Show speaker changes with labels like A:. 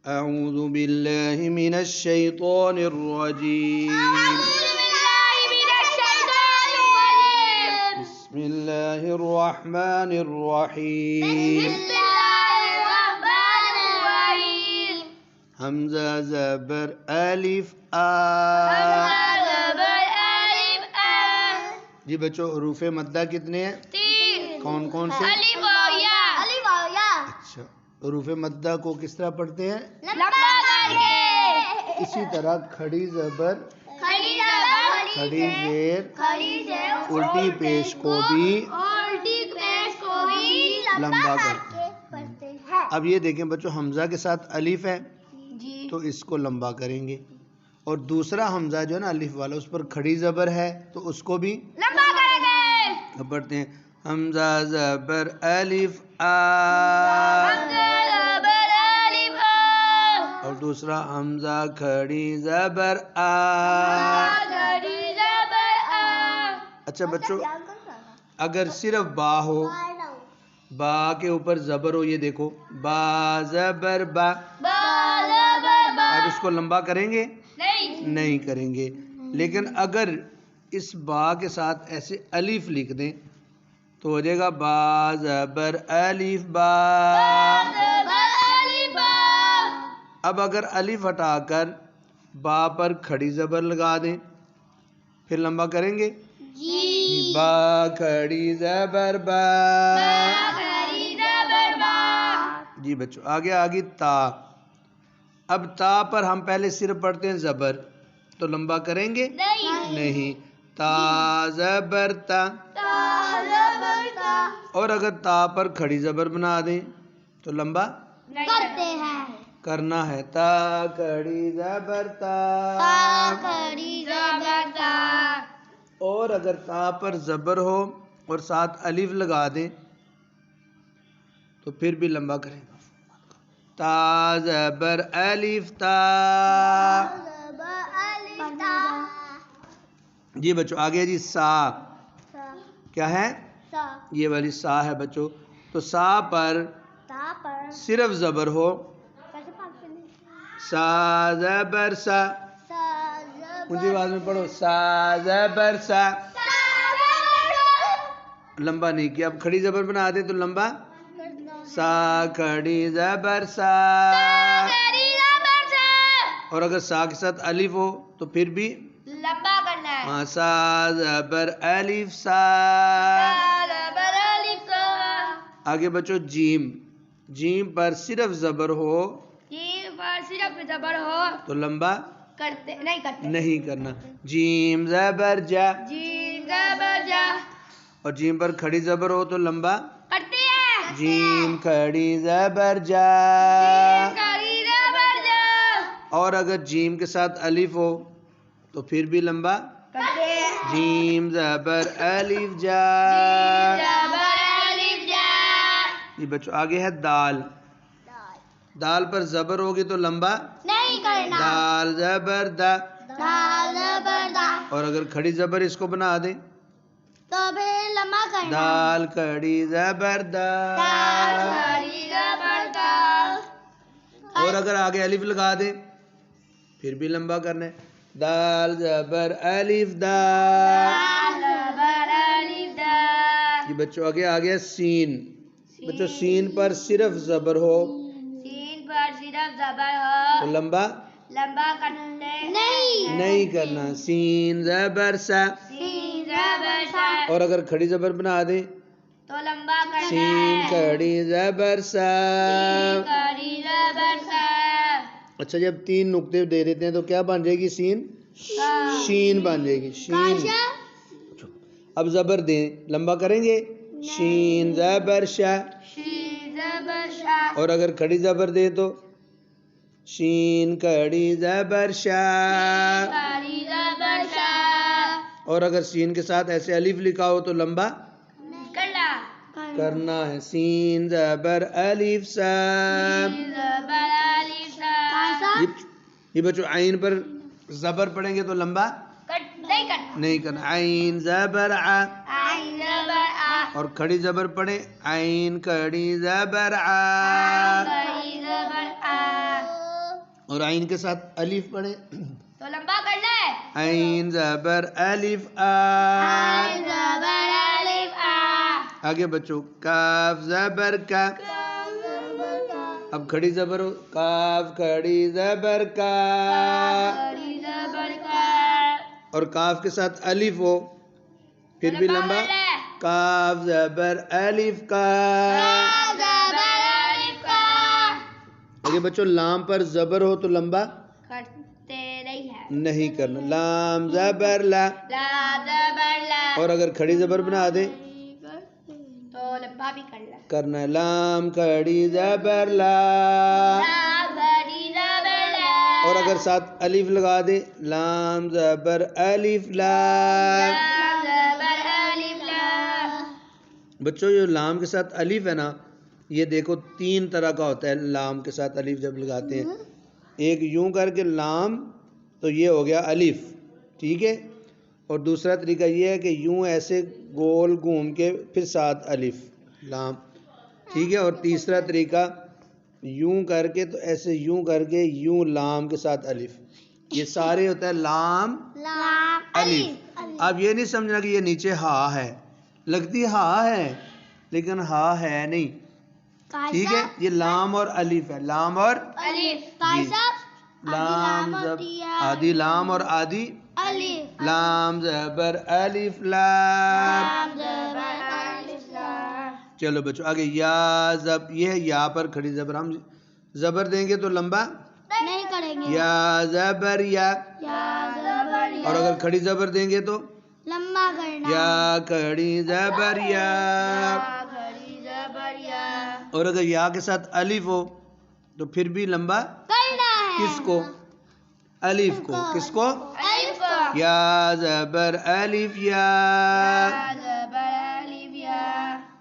A: أعوذ بالله من الشيطان الرجيم. بسم الله الرحمن الرحيم. حمزہ زبر الف آ. جی بچوں حروف مدہ کتنے ہیں؟
B: 3.
A: کون کون سے؟
B: الف و یا.
A: اچھا، حروف مدہ کو کس طرح پڑھتے ہیں؟
B: لمبا کر کے.
A: اسی طرح کھڑی زبر،
B: کھڑی زبر،
A: کھڑی زیر،
B: الٹی
A: پیش کو بھی لمبا کرتے ہیں. اب یہ دیکھیں بچوں، حمزہ کے ساتھ الف ہے
B: جی.
A: تو اس کو لمبا کریں گے، اور دوسرا حمزہ جو ہے نا الف والا، اس پر کھڑی زبر ہے تو اس کو بھی
B: لمبا کریں گے.
A: اب پڑھتے ہیں حمزہ زبر الف آ،
B: حمزہ زبر الف آ.
A: اور دوسرا حمزہ کھڑی زبر آ.
B: کھڑی زبر آ.
A: اچھا بچوں، اگر صرف با ہو، با کے اوپر زبر ہو، یہ دیکھو با زبر با،
B: با زبر با.
A: اب اس کو لمبا کریں گے؟
B: نہیں.
A: نہیں کریں گے. لیکن اگر اس با کے ساتھ ایسے الف لکھ دیں تو ہو جائے گا با زبر الف با.
B: زبر الف با.
A: اب اگر الف ہٹا کر با پر کھڑی زبر لگا دیں پھر لمبا کریں گے؟
B: جی.
A: با کھڑی زبر با.
B: کھڑی زبر با.
A: جی بچوں آگے آگے تا. اب تا پر ہم پہلے صرف پڑھتے ہیں زبر، تو لمبا کریں گے؟ نہیں. تا زبر تا.
B: تا زبر تا.
A: اور اگر تا پر کھڑی زبر بنا دیں تو لمبا
B: کرتے ہیں.
A: کرنا ہے. تا کھڑی زبر تا.
B: تا کھڑی زبر تا.
A: اور اگر تا پر زبر ہو اور ساتھ الف لگا دیں تو پھر بھی لمبا کریں گے. تا زبر الف تا.
B: زبر الف تا.
A: جی بچوں آگے جی سا. کیا ہے؟
B: سا.
A: یہ والی سا ہے بچوں. تو سا پر
B: تا پر
A: صرف زبر ہو، سا زبر سا.
B: سا زبر.
A: اونچی آواز میں پڑھو، سا زبر سا. لمبا نہیں کیا. اب کھڑی زبر بنا دیں تو لمبا. سا کھڑی زبر سا.
B: کھڑی زبر سا.
A: اور اگر سا کے ساتھ الف ہو تو پھر بھی
B: لمبا کرنا ہے.
A: ہاں، سا زبر الف سا.
B: سا زبر الف سا.
A: آگے بچوں جیم. جیم پر صرف زبر ہو
B: جیم پر صرف زبر ہو
A: تو لمبا
B: نہیں کرتے.
A: نہیں کرنا. جیم زبر جا.
B: جیم زبر جا.
A: اور جیم پر کھڑی زبر ہو تو لمبا.
B: کرتے ہیں.
A: جیم کھڑی زبر جا.
B: کھڑی زبر جا.
A: اور اگر جیم کے ساتھ الف ہو تو پھر بھی لمبا.
B: کرتے ہیں.
A: جیم زبر الف جا.
B: زبر الف جا.
A: یہ بچوں آگے ہے دال. دال پر زبر ہوگی تو لمبا.
B: نہیں کرنا.
A: دال زبر دا.
B: دال زبر دا.
A: اور اگر کھڑی زبر اس کو بنا دیں
B: تو پھر لمبا کرنا.
A: دال کھڑی زبر دا.
B: دال کھڑی زبر دا.
A: اور اگر آگے الف لگا دیں پھر بھی لمبا کرنا ہے. دال زبر الف دا.
B: دال زبر الف دا.
A: یہ بچوں آگے سین. بچوں سین پر صرف زبر ہو
B: سین پر صرف زبر ہو
A: تو لمبا
B: کرتے
A: نہیں کرنا. سین زبر سا.
B: سین زبر سا.
A: اور اگر کھڑی زبر بنا دیں
B: تو لمبا کرنا
A: سین
B: ہے.
A: کھڑی زبر سا.
B: کھڑی زبر سا.
A: اچھا جب 3 نقطے دے دیتے ہیں تو کیا بن جائے گی؟ سین شین بن جائے گی. شین. اب زبر دیں لمبا کریں گے. شین زبر شا.
B: شین زبر شا.
A: اور اگر کھڑی زبر دیں تو شین کھڑی زبر شا.
B: کھڑی زبر شا.
A: اور اگر سین کے ساتھ ایسے الف لکھا ہو تو لمبا کرنا ہے. سین زبر الف سا.
B: سین زبر الف سا.
A: یہ بچوں عین پر زبر پڑھیں گے تو لمبا نہیں کرنا. عین زبر ع.
B: عین زبر آ.
A: اور کھڑی زبر پڑھیں عین کھڑی زبر ع.
B: کھڑی زبر آ.
A: اور عین کے ساتھ الف پڑھیں
B: تو لمبا کرنا ہے.
A: عین زبر الف آ.
B: عین زبر الف آ.
A: آگے بچوں کاف زبر کا.
B: کاف زبر کا.
A: اب کھڑی زبر ہو کاف کھڑی زبر کا.
B: کھڑی زبر کا.
A: اور کاف کے ساتھ الف ہو پھر بھی لمبا. کاف زبر الف کا.
B: کاف زبر الف کا.
A: آگے بچوں لام پر زبر ہو تو لمبا
B: کرتے نہیں ہے.
A: نہیں کرنا. لام زبر لا.
B: لا زبر لا.
A: اور اگر کھڑی زبر بنا دے
B: تو لمبا بھی کرنا ہے.
A: کرنا ہے. لام کھڑی زبر لا.
B: لا کھڑی زبر لا.
A: اور اگر ساتھ الف لگا دے لام زبر الف لا.
B: لا زبر الف لا.
A: بچوں یہ لام کے ساتھ الف ہے نا یہ دیکھو 3 طرح کا ہوتا ہے. لام کے ساتھ الف جب لگاتے ہیں ایک یوں کر کے لام تو یہ ہو گیا الف ٹھیک ہے. اور دوسرا طریقہ یہ ہے کہ یوں ایسے گول گھوم کے پھر ساتھ الف لام ٹھیک ہے. اور تیسرا طریقہ یوں کر کے تو ایسے یوں کر کے یوں لام کے ساتھ الف. یہ سارے ہوتا ہے لام
B: لام
A: الف. اب یہ نہیں سمجھنا کہ یہ نیچے ہا ہے. لگتی ہا ہے لیکن ہا ہے نہیں ٹھیک ہے. یہ لام اور الف ہے. لام اور
B: الف.
A: جی. لام آدھی لام اور آدھی
B: الف.
A: لام زبر الف لام.
B: لام زبر الف لا.
A: چلو بچوں آگے یا زب یہ ہے یا پر کھڑی زبر. ہم زبر دیں گے تو لمبا
B: نہیں کریں گے.
A: یا زبر یا.
B: یا زبر یا.
A: اور اگر کھڑی زبر دیں گے تو
B: لمبا کرنا.
A: یا کھڑی زبر یا.
B: یا کھڑی زبر یا.
A: اور اگر یا کے ساتھ الف ہو تو پھر بھی لمبا
B: کرنا ہے.
A: کس کو الف کو. کس کو
B: الف کو.
A: یا زبر الف یا.
B: یا